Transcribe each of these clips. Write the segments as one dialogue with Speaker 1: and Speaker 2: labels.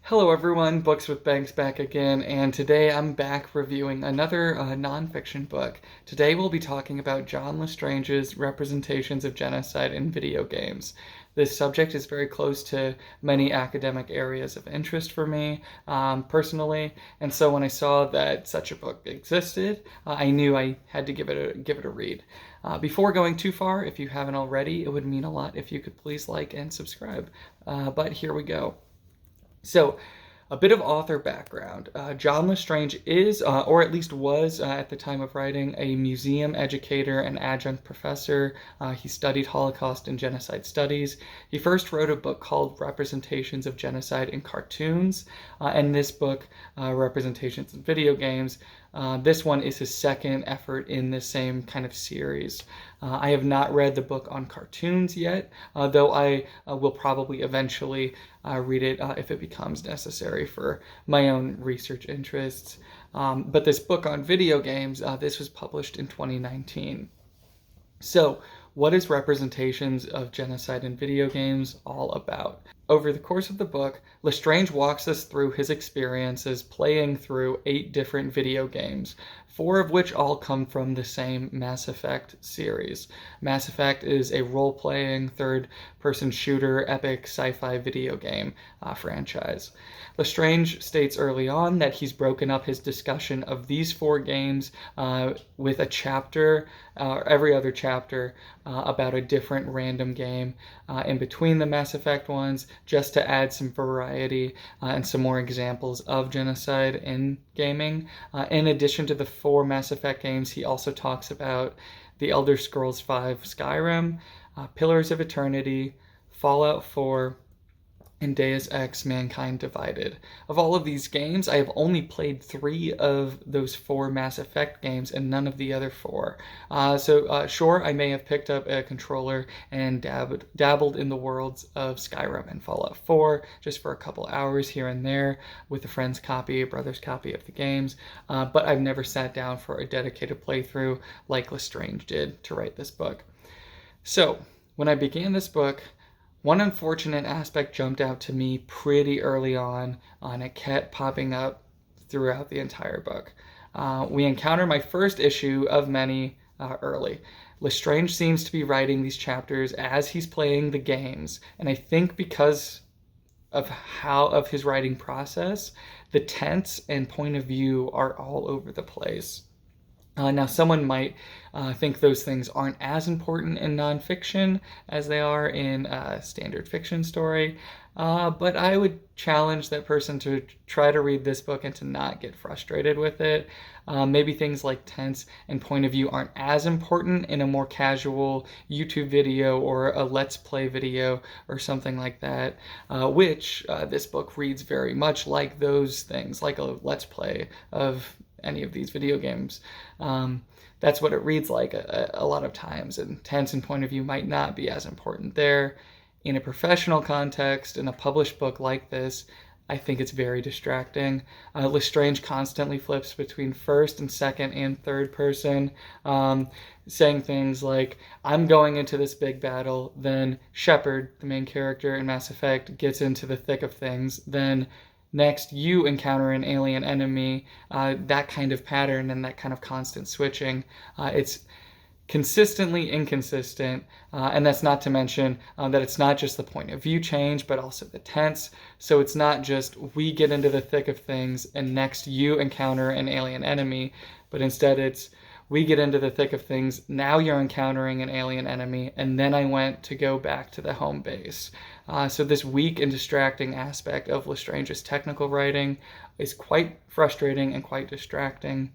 Speaker 1: Hello everyone, Books with Banks back again, and today I'm back reviewing another nonfiction book. Today we'll be talking about John Lestrange's representations of genocide in video games. This subject is very close to many academic areas of interest for me personally, and so when I saw that such a book existed, I knew I had to give it a read. Before going too far, if you haven't already, it would mean a lot if you could please like and subscribe. But here we go. So, a bit of author background. John Lestrange is, or at least was at the time of writing, a museum educator and adjunct professor. He studied Holocaust and genocide studies. He first wrote a book called Representations of Genocide in Cartoons, and this book, Representations in Video Games, this one is his second effort in the same kind of series. I have not read the book on cartoons yet, though I will probably eventually read it if it becomes necessary for my own research interests. But this book on video games, this was published in 2019. So, what is Representations of Genocide in Video Games all about? Over the course of the book, Lestrange walks us through his experiences playing through 8 different video games, 4 of which all come from the same Mass Effect series. Mass Effect is a role-playing, third-person shooter, epic sci-fi video game franchise. Lestrange states early on that he's broken up his discussion of these 4 games with a chapter, every other chapter, about a different random game in between the Mass Effect ones, just to add some variety and some more examples of genocide in gaming. In addition to the 4 Mass Effect games, he also talks about The Elder Scrolls V Skyrim, Pillars of Eternity, Fallout 4, and Deus Ex Mankind Divided. Of all of these games, I have only played 3 of those 4 Mass Effect games and none of the other 4. Sure, I may have picked up a controller and dabbled in the worlds of Skyrim and Fallout 4 just for a couple hours here and there with a friend's copy, a brother's copy of the games, but I've never sat down for a dedicated playthrough like Lestrange did to write this book. So, when I began this book, one unfortunate aspect jumped out to me pretty early on, and it kept popping up throughout the entire book. We encounter my first issue of many early. Lestrange seems to be writing these chapters as he's playing the games, and I think because of his writing process, the tense and point of view are all over the place. Now, someone might think those things aren't as important in nonfiction as they are in a standard fiction story, but I would challenge that person to try to read this book and to not get frustrated with it. Maybe things like tense and point of view aren't as important in a more casual YouTube video or a Let's Play video or something like that, which this book reads very much like those things, like a Let's Play of any of these video games. That's what it reads like a lot of times, and tense and point of view might not be as important there. In a professional context, in a published book like this, I think it's very distracting. Lestrange constantly flips between first and second and third person, saying things like, I'm going into this big battle, then Shepard, the main character in Mass Effect, gets into the thick of things, then next, you encounter an alien enemy, that kind of pattern and that kind of constant switching. It's consistently inconsistent, and that's not to mention that it's not just the point of view change, but also the tense. So it's not just we get into the thick of things and next you encounter an alien enemy, but instead it's we get into the thick of things, now you're encountering an alien enemy, and then I went to go back to the home base. So this weak and distracting aspect of Lestrange's technical writing is quite frustrating and quite distracting,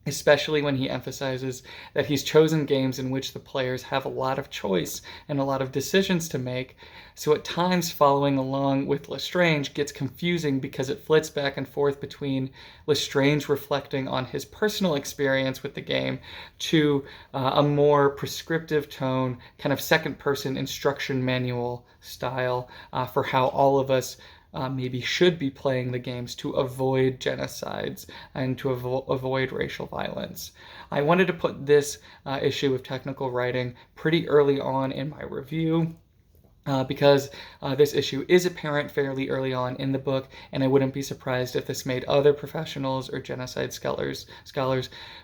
Speaker 1: especially when he emphasizes that he's chosen games in which the players have a lot of choice and a lot of decisions to make. So at times following along with Lestrange gets confusing because it flits back and forth between Lestrange reflecting on his personal experience with the game to a more prescriptive tone, kind of second-person instruction manual style for how all of us maybe should be playing the games to avoid genocides and to avoid racial violence. I wanted to put this issue of technical writing pretty early on in my review. because this issue is apparent fairly early on in the book, and I wouldn't be surprised if this made other professionals or genocide scholars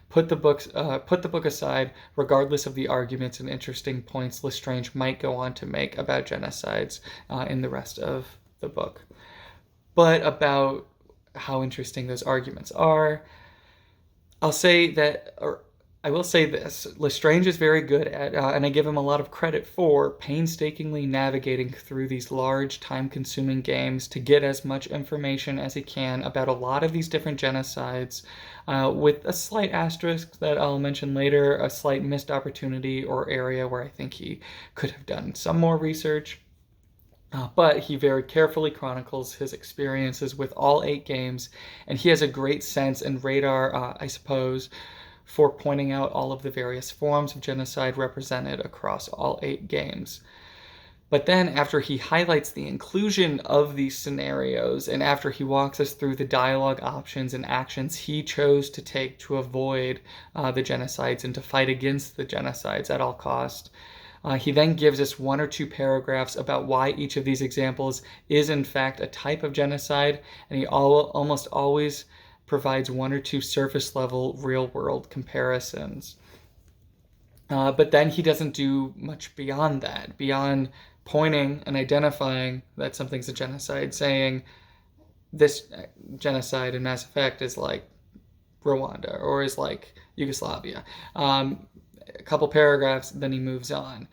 Speaker 1: put the book aside, regardless of the arguments and interesting points Lestrange might go on to make about genocides in the rest of the book. But about how interesting those arguments are, I will say this: Lestrange is very good at, and I give him a lot of credit for, painstakingly navigating through these large, time-consuming games to get as much information as he can about a lot of these different genocides, with a slight asterisk that I'll mention later, a slight missed opportunity or area where I think he could have done some more research. But he very carefully chronicles his experiences with all 8 games, and he has a great sense and radar, I suppose, for pointing out all of the various forms of genocide represented across all 8 games. But then after he highlights the inclusion of these scenarios, and after he walks us through the dialogue options and actions he chose to take to avoid the genocides and to fight against the genocides at all cost, he then gives us 1 or 2 paragraphs about why each of these examples is in fact a type of genocide, and he almost always provides 1 or 2 surface level real world comparisons. But then he doesn't do much beyond that, beyond pointing and identifying that something's a genocide, saying this genocide in Mass Effect is like Rwanda or is like Yugoslavia. A couple paragraphs, then he moves on.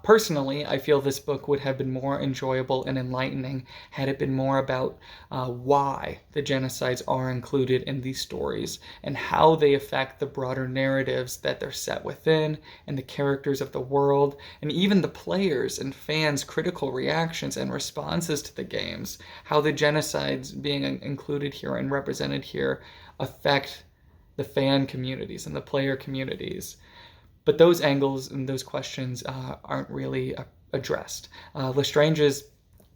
Speaker 1: Personally, I feel this book would have been more enjoyable and enlightening had it been more about why the genocides are included in these stories and how they affect the broader narratives that they're set within and the characters of the world and even the players' and fans' critical reactions and responses to the games, how the genocides being included here and represented here affect the fan communities and the player communities. But those angles and those questions aren't really addressed. Lestrange's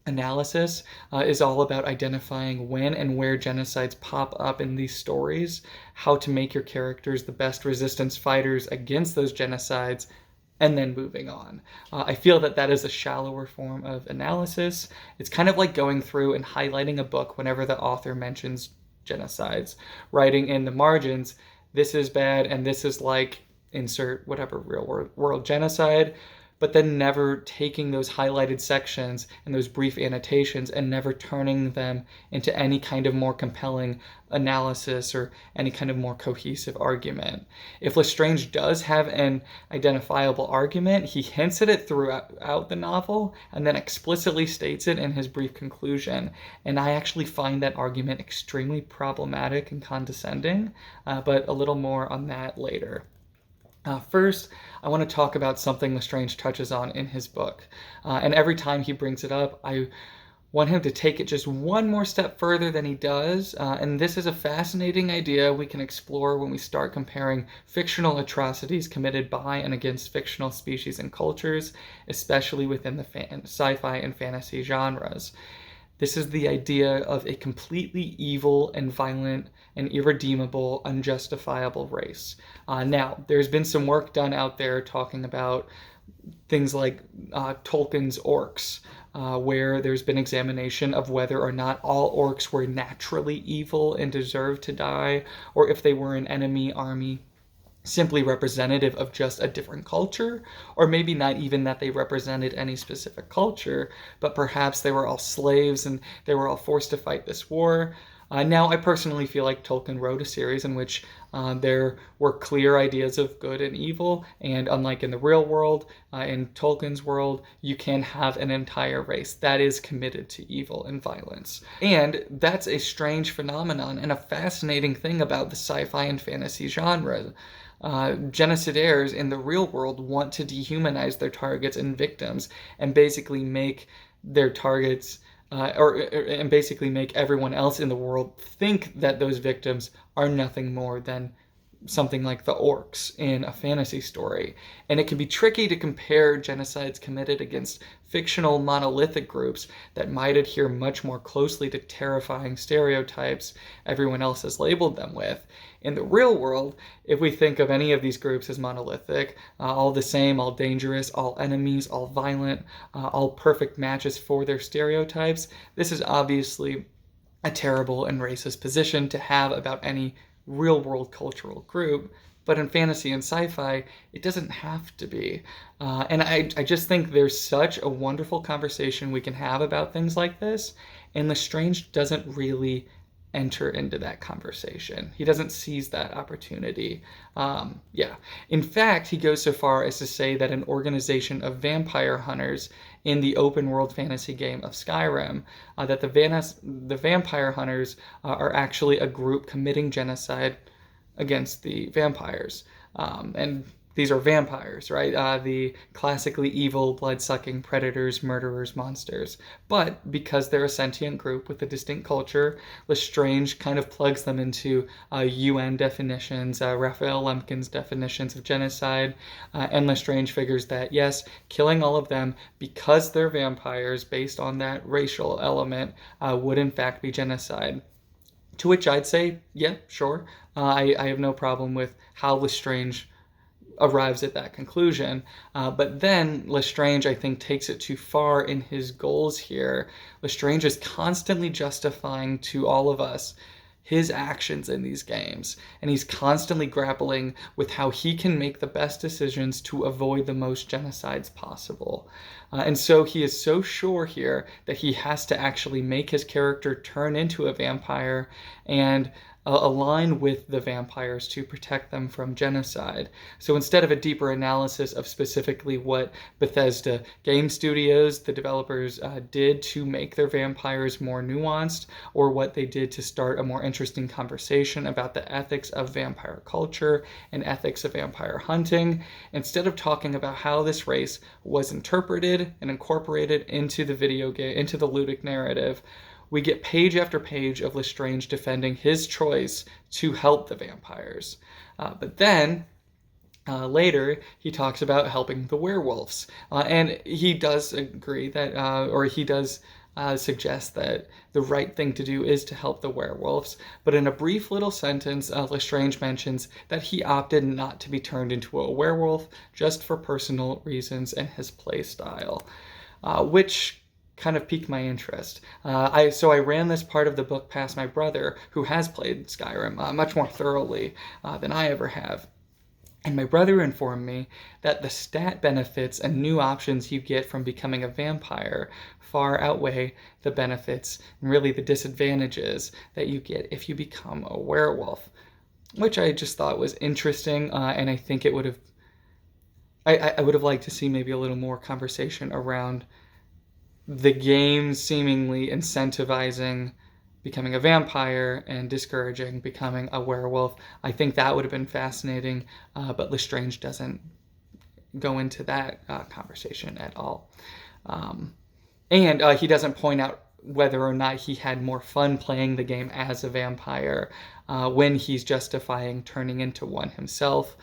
Speaker 1: analysis is all about identifying when and where genocides pop up in these stories, how to make your characters the best resistance fighters against those genocides, and then moving on. I feel that is a shallower form of analysis. It's kind of like going through and highlighting a book whenever the author mentions genocides, writing in the margins, this is bad and this is like insert whatever real world genocide, but then never taking those highlighted sections and those brief annotations and never turning them into any kind of more compelling analysis or any kind of more cohesive argument. If Lestrange does have an identifiable argument, he hints at it throughout the novel and then explicitly states it in his brief conclusion. And I actually find that argument extremely problematic and condescending, but a little more on that later. First, I want to talk about something Lestrange touches on in his book. And every time he brings it up, I want him to take it just one more step further than he does. And this is a fascinating idea we can explore when we start comparing fictional atrocities committed by and against fictional species and cultures, especially within the sci-fi and fantasy genres. This is the idea of a completely evil and violent and irredeemable, unjustifiable race. Now, there's been some work done out there talking about things like Tolkien's orcs, where there's been examination of whether or not all orcs were naturally evil and deserved to die, or if they were an enemy army simply representative of just a different culture, or maybe not even that they represented any specific culture, but perhaps they were all slaves and they were all forced to fight this war. Now, I personally feel like Tolkien wrote a series in which there were clear ideas of good and evil, and unlike in the real world, in Tolkien's world, you can have an entire race that is committed to evil and violence. And that's a strange phenomenon and a fascinating thing about the sci-fi and fantasy genre. Genocidaires in the real world want to dehumanize their targets and victims and basically make their targets and basically make everyone else in the world think that those victims are nothing more than something like the orcs in a fantasy story. And it can be tricky to compare genocides committed against fictional monolithic groups that might adhere much more closely to terrifying stereotypes everyone else has labeled them with. In the real world, if we think of any of these groups as monolithic, all the same, all dangerous, all enemies, all violent, all perfect matches for their stereotypes, this is obviously a terrible and racist position to have about any real world cultural group. But in fantasy and sci-fi, it doesn't have to be. And I just think there's such a wonderful conversation we can have about things like this, and Lestrange doesn't really enter into that conversation. He doesn't seize that opportunity. In fact, he goes so far as to say that an organization of vampire hunters in the open world fantasy game of Skyrim, that the vampire hunters are actually a group committing genocide against the vampires. And these are vampires, right? The classically evil, blood-sucking predators, murderers, monsters. But because they're a sentient group with a distinct culture, Lestrange kind of plugs them into UN definitions, Raphael Lemkin's definitions of genocide, and Lestrange figures that, yes, killing all of them because they're vampires based on that racial element would in fact be genocide. To which I'd say, yeah, sure. I have no problem with how Lestrange arrives at that conclusion. But then Lestrange, I think, takes it too far in his goals here. Lestrange is constantly justifying to all of us his actions in these games, and he's constantly grappling with how he can make the best decisions to avoid the most genocides possible. And so he is so sure here that he has to actually make his character turn into a vampire and align with the vampires to protect them from genocide. So instead of a deeper analysis of specifically what Bethesda Game Studios, the developers, did to make their vampires more nuanced, or what they did to start a more interesting conversation about the ethics of vampire culture and ethics of vampire hunting, instead of talking about how this race was interpreted and incorporated into the video game, into the ludic narrative, we get page after page of Lestrange defending his choice to help the vampires. But then, later, he talks about helping the werewolves. And he does agree that, or he does suggest that the right thing to do is to help the werewolves. But in a brief little sentence, Lestrange mentions that he opted not to be turned into a werewolf just for personal reasons and his play style, which kind of piqued my interest. So I ran this part of the book past my brother, who has played Skyrim much more thoroughly than I ever have. And my brother informed me that the stat benefits and new options you get from becoming a vampire far outweigh the benefits and really the disadvantages that you get if you become a werewolf, which I just thought was interesting, and I think it would have, I would have liked to see maybe a little more conversation around the game seemingly incentivizing becoming a vampire and discouraging becoming a werewolf. I think that would have been fascinating, but Lestrange doesn't go into that conversation at all. And he doesn't point out whether or not he had more fun playing the game as a vampire when he's justifying turning into one himself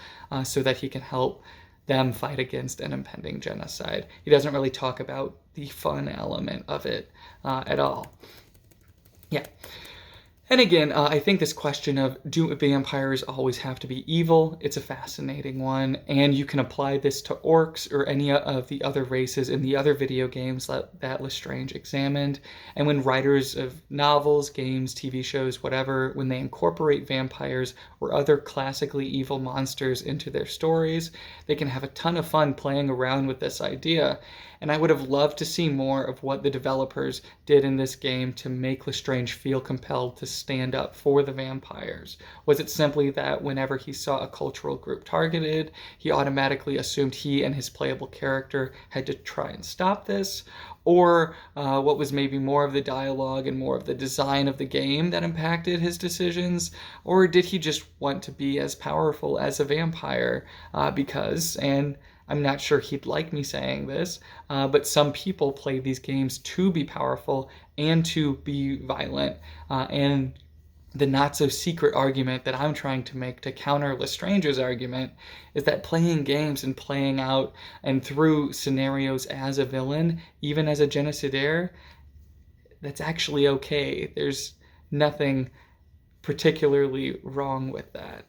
Speaker 1: so that he can help them fight against an impending genocide. He doesn't really talk about the fun element of it at all. Yeah. And again, I think this question of do vampires always have to be evil? It's a fascinating one, and you can apply this to orcs or any of the other races in the other video games that Lestrange examined. And when writers of novels, games, TV shows, whatever, when they incorporate vampires or other classically evil monsters into their stories, they can have a ton of fun playing around with this idea. And I would have loved to see more of what the developers did in this game to make Lestrange feel compelled to stand up for the vampires. Was it simply that whenever he saw a cultural group targeted, he automatically assumed he and his playable character had to try and stop this? Or what was maybe more of the dialogue and more of the design of the game that impacted his decisions? Or did he just want to be as powerful as a vampire because, and I'm not sure he'd like me saying this, but some people play these games to be powerful and to be violent. And The not-so-secret argument that I'm trying to make to counter Lestrange's argument is that playing games and playing out and through scenarios as a villain, even as a genocidaire, that's actually okay. There's nothing particularly wrong with that.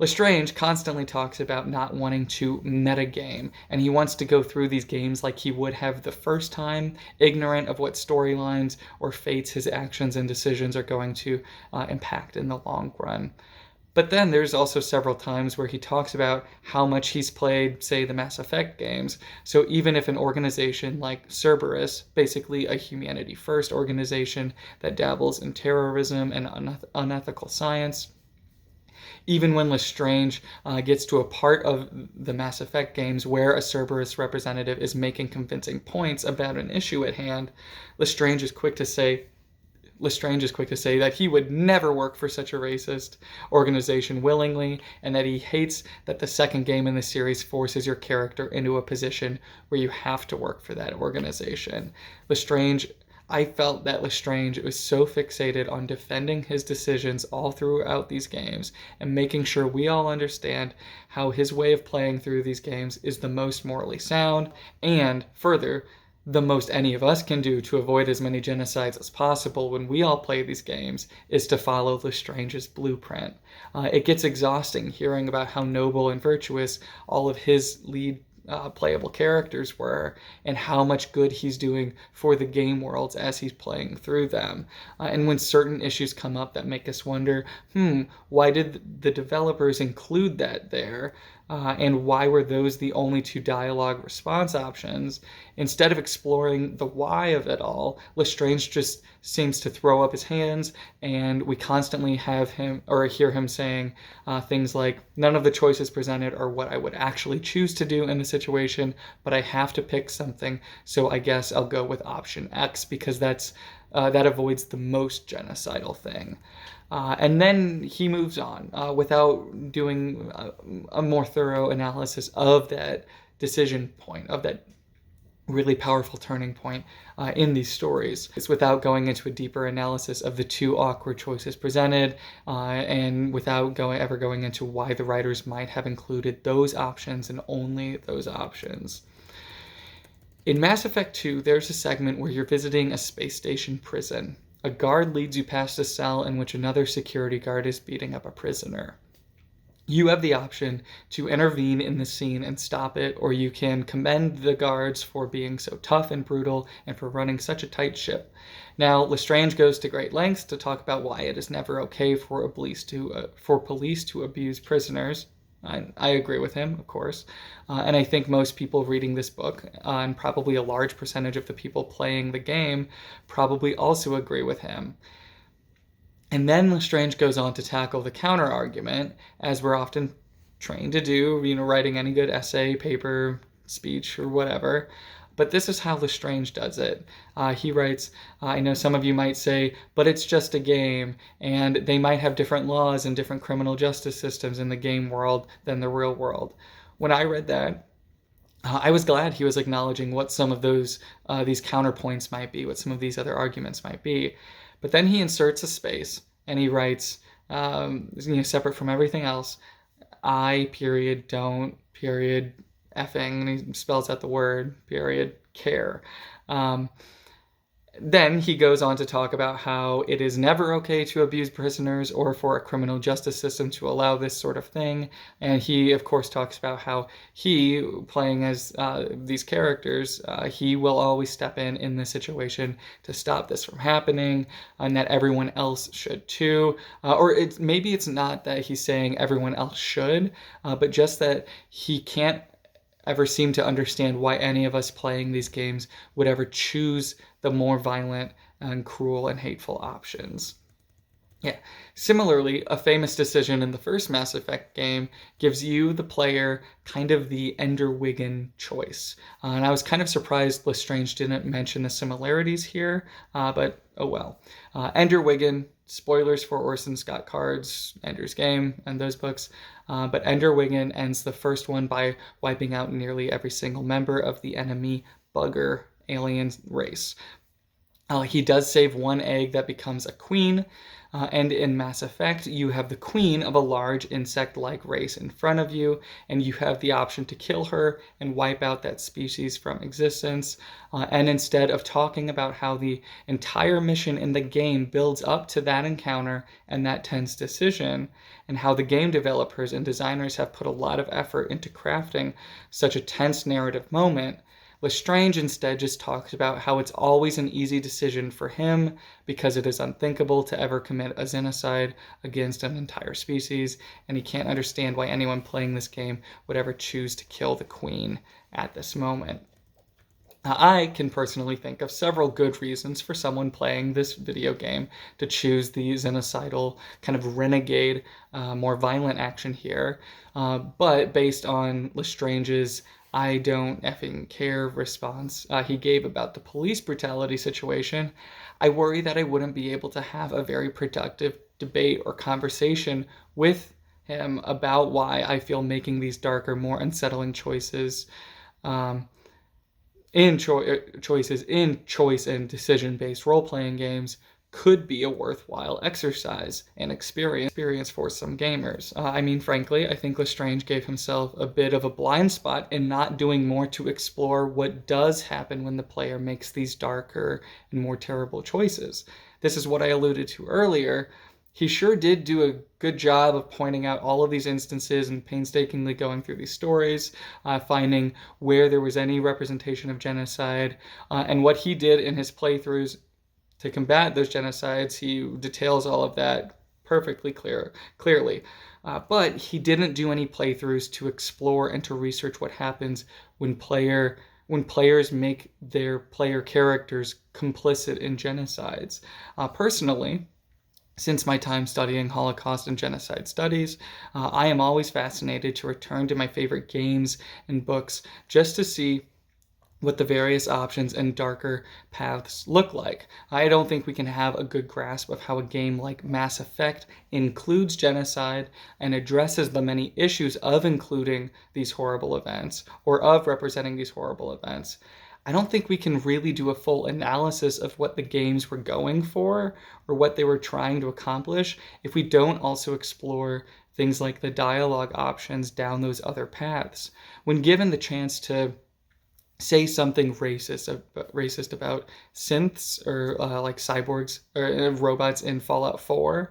Speaker 1: Lestrange constantly talks about not wanting to metagame, and he wants to go through these games like he would have the first time, ignorant of what storylines or fates his actions and decisions are going to impact in the long run. But then there's also several times where he talks about how much he's played, say, the Mass Effect games. So even if an organization like Cerberus, basically a humanity-first organization that dabbles in terrorism and unethical science, even when Lestrange gets to a part of the Mass Effect games where a Cerberus representative is making convincing points about an issue at hand, Lestrange is quick to say that he would never work for such a racist organization willingly, and that he hates that the second game in the series forces your character into a position where you have to work for that organization. I felt that Lestrange was so fixated on defending his decisions all throughout these games and making sure we all understand how his way of playing through these games is the most morally sound, and further, the most any of us can do to avoid as many genocides as possible when we all play these games is to follow Lestrange's blueprint. It gets exhausting hearing about how noble and virtuous all of his lead playable characters were, and how much good he's doing for the game worlds as he's playing through them. And when certain issues come up that make us wonder, why did the developers include that there? And why were those the only two dialogue response options? Instead of exploring the why of it all, Lestrange just seems to throw up his hands, and we constantly have him or hear him saying things like, none of the choices presented are what I would actually choose to do in the situation, but I have to pick something, so I guess I'll go with option X because that avoids the most genocidal thing. And then he moves on without doing a more thorough analysis of that decision point, of that really powerful turning point in these stories. It's without going into a deeper analysis of the two awkward choices presented, and without ever going into why the writers might have included those options and only those options. In Mass Effect 2, there's a segment where you're visiting a space station prison. A guard leads you past a cell in which another security guard is beating up a prisoner. You have the option to intervene in the scene and stop it, or you can commend the guards for being so tough and brutal and for running such a tight ship. Now, Lestrange goes to great lengths to talk about why it is never okay for police to abuse prisoners. I agree with him, of course. And I think most people reading this book, and probably a large percentage of the people playing the game, probably also agree with him. And then Lestrange goes on to tackle the counter-argument, as we're often trained to do, writing any good essay, paper, speech, or whatever. But this is how Lestrange does it. He writes, I know some of you might say, but it's just a game, and they might have different laws and different criminal justice systems in the game world than the real world. When I read that, I was glad he was acknowledging what some of these counterpoints might be, what some of these other arguments might be. But then he inserts a space, and he writes, separate from everything else, I, period, don't, period, effing, and he spells out the word, period, care. Then he goes on to talk about how it is never okay to abuse prisoners or for a criminal justice system to allow this sort of thing. And he, of course, talks about how he, playing as these characters, he will always step in this situation to stop this from happening, and that everyone else should too. Maybe it's not that he's saying everyone else should, but just that he can't ever seem to understand why any of us playing these games would ever choose the more violent and cruel and hateful options. Yeah. Similarly, a famous decision in the first Mass Effect game gives you, the player, kind of the Ender Wiggin choice. And I was kind of surprised Lestrange didn't mention the similarities here, but oh well. Ender Wiggin, spoilers for Orson Scott Card's Ender's Game and those books, but Ender Wiggin ends the first one by wiping out nearly every single member of the enemy bugger alien race. He does save one egg that becomes a queen, and in Mass Effect, you have the queen of a large insect-like race in front of you, and you have the option to kill her and wipe out that species from existence. And instead of talking about how the entire mission in the game builds up to that encounter and that tense decision, and how the game developers and designers have put a lot of effort into crafting such a tense narrative moment, Lestrange instead just talks about how it's always an easy decision for him because it is unthinkable to ever commit a genocide against an entire species, and he can't understand why anyone playing this game would ever choose to kill the queen at this moment. I can personally think of several good reasons for someone playing this video game to choose the genocidal kind of renegade, more violent action here. But based on Lestrange's "I don't effing care" response he gave about the police brutality situation, I worry that I wouldn't be able to have a very productive debate or conversation with him about why I feel making these darker, more unsettling choices choices in choice and decision-based role-playing games could be a worthwhile exercise and experience for some gamers. I mean, frankly, I think Lestrange gave himself a bit of a blind spot in not doing more to explore what does happen when the player makes these darker and more terrible choices. This is what I alluded to earlier. He sure did do a good job of pointing out all of these instances and painstakingly going through these stories, finding where there was any representation of genocide, and what he did in his playthroughs to combat those genocides. He details all of that perfectly clearly. But he didn't do any playthroughs to explore and to research what happens when players make their player characters complicit in genocides. Personally, since my time studying Holocaust and genocide studies, I am always fascinated to return to my favorite games and books just to see what the various options and darker paths look like. I don't think we can have a good grasp of how a game like Mass Effect includes genocide and addresses the many issues of including these horrible events or of representing these horrible events. I don't think we can really do a full analysis of what the games were going for or what they were trying to accomplish if we don't also explore things like the dialogue options down those other paths. When given the chance to say something racist about synths or like cyborgs or robots in Fallout 4,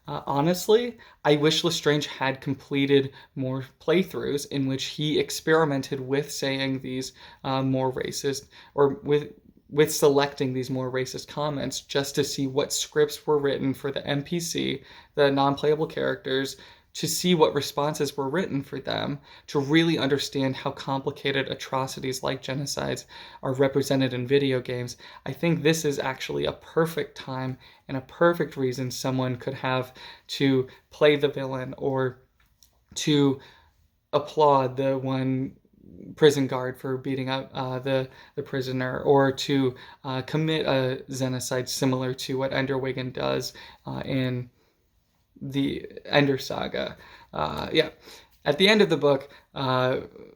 Speaker 1: honestly, I wish Lestrange had completed more playthroughs in which he experimented with saying these more racist, or with selecting these more racist comments just to see what scripts were written for the NPC, the non-playable characters, to see what responses were written for them, to really understand how complicated atrocities like genocides are represented in video games. I think this is actually a perfect time and a perfect reason someone could have to play the villain or to applaud the one prison guard for beating up the prisoner, or to commit a genocide similar to what Enderwigan does in the Ender Saga. At the end of the book,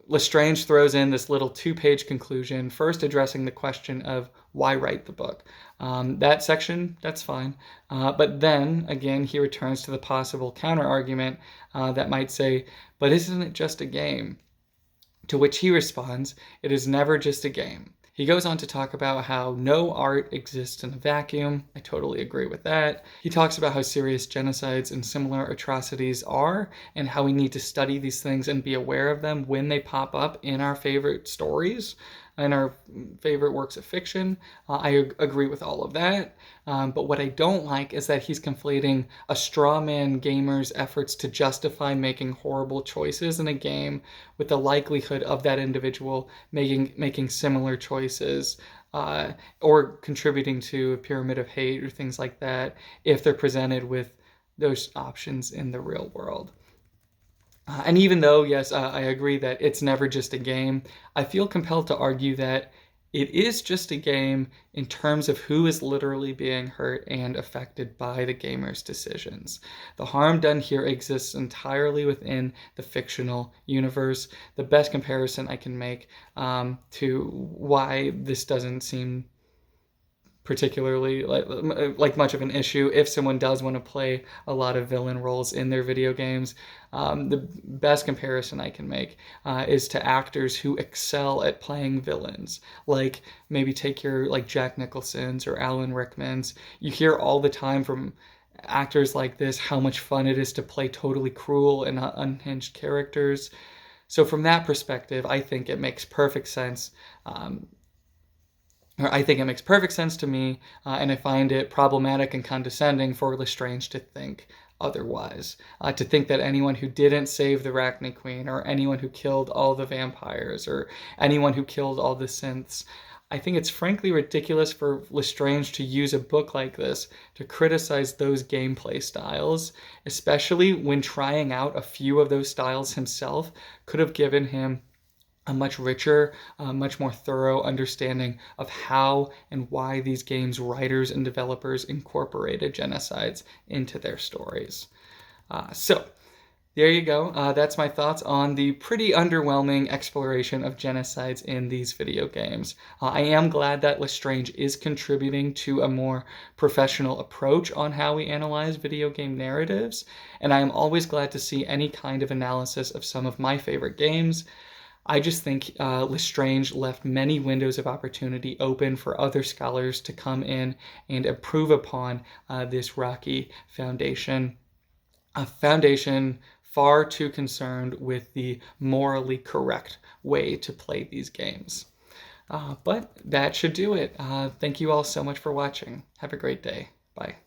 Speaker 1: Lestrange throws in this little 2-page conclusion, first addressing the question of why write the book. That section, that's fine. But then, again, he returns to the possible counter-argument that might say, but isn't it just a game? To which he responds, it is never just a game. He goes on to talk about how no art exists in a vacuum. I totally agree with that. He talks about how serious genocides and similar atrocities are, and how we need to study these things and be aware of them when they pop up in our favorite stories and our favorite works of fiction. I agree with all of that. But what I don't like is that he's conflating a straw man gamer's efforts to justify making horrible choices in a game with the likelihood of that individual making similar choices or contributing to a pyramid of hate or things like that if they're presented with those options in the real world. And even though, yes, I agree that it's never just a game, I feel compelled to argue that it is just a game in terms of who is literally being hurt and affected by the gamer's decisions. The harm done here exists entirely within the fictional universe. The best comparison I can make to why this doesn't seem particularly like much of an issue if someone does want to play a lot of villain roles in their video games. The best comparison I can make is to actors who excel at playing villains. Like maybe take your like Jack Nicholson's or Alan Rickman's. You hear all the time from actors like this how much fun it is to play totally cruel and unhinged characters. So from that perspective, I think it makes perfect sense. I think it makes perfect sense to me, and I find it problematic and condescending for Lestrange to think otherwise. To think that anyone who didn't save the Arachne Queen, or anyone who killed all the vampires, or anyone who killed all the synths, I think it's frankly ridiculous for Lestrange to use a book like this to criticize those gameplay styles, especially when trying out a few of those styles himself could have given him a much richer, much more thorough understanding of how and why these games' writers and developers incorporated genocides into their stories. So there you go. That's my thoughts on the pretty underwhelming exploration of genocides in these video games. I am glad that Lestrange is contributing to a more professional approach on how we analyze video game narratives, and I am always glad to see any kind of analysis of some of my favorite games. I just think Lestrange left many windows of opportunity open for other scholars to come in and improve upon this rocky foundation. A foundation far too concerned with the morally correct way to play these games. But that should do it. Thank you all so much for watching. Have a great day. Bye.